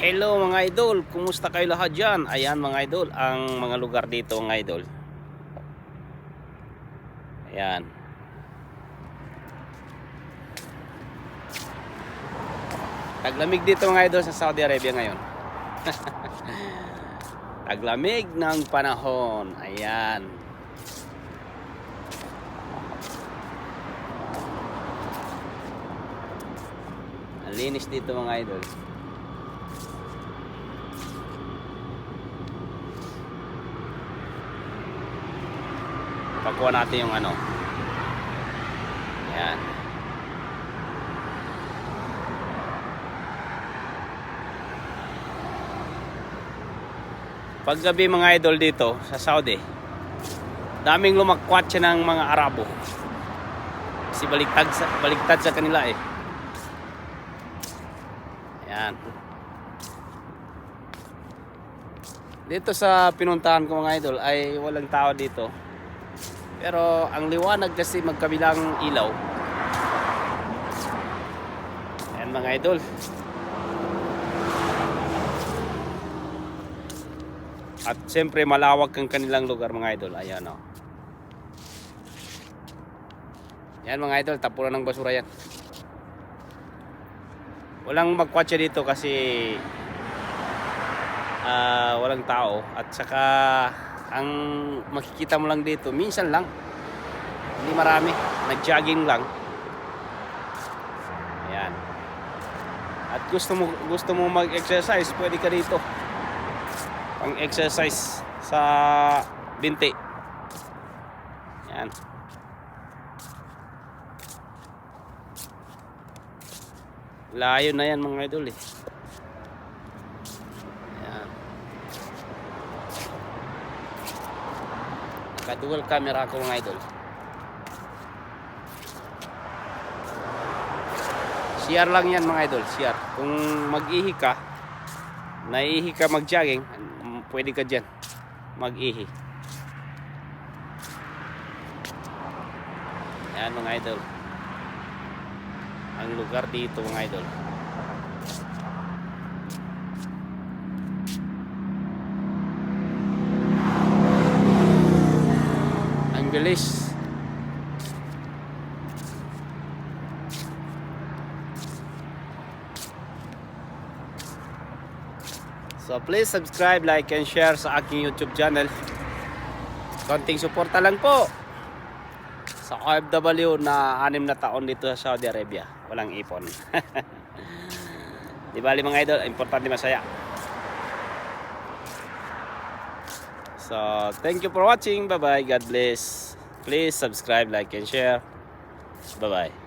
Hello mga idol, kumusta kayo lahat dyan? Ayan mga idol, ang mga lugar dito mga idol. Ayan. Taglamig dito mga idol sa Saudi Arabia ngayon. Taglamig ng panahon. Ayan. Ang linis dito mga idol. Pagkuha natin yung ano. Ayan. Paggabi mga idol dito sa Saudi, daming lumakwat siya ng mga Arabo. Kasi baligtad sa kanila eh. Ayan. Dito sa pinuntahan ko mga idol ay walang tao dito. Pero ang liwanag kasi magkabilang ilaw. Ayan mga idol. At siyempre malawak ang kanilang lugar mga idol. Ayan o. Ayan mga idol, tapunan ng basura yan. Walang magkwatsa dito kasi walang tao. At saka ang makikita mo lang dito minsan lang, hindi marami, nag-jogging lang. Ayan. At gusto mo mag-exercise, pwede ka dito pang exercise sa binti. Ayan. Layo na yan mga idol eh. Dual camera ako mga idol. CR lang yan mga idol, CR. Kung mag-ihi ka, naiihi ka mag-jogging, pwede ka dyan mag-ihi. Yan mga idol, ang lugar dito mga idol. Bilis. So please subscribe, like and share sa aking YouTube channel. Konting suporta lang po sa OFW na 6 na taon dito sa Saudi Arabia. Walang ipon. Di bali mga idol, importante masaya. So, thank you for watching. Bye-bye. God bless. Please subscribe, like, and share. Bye-bye.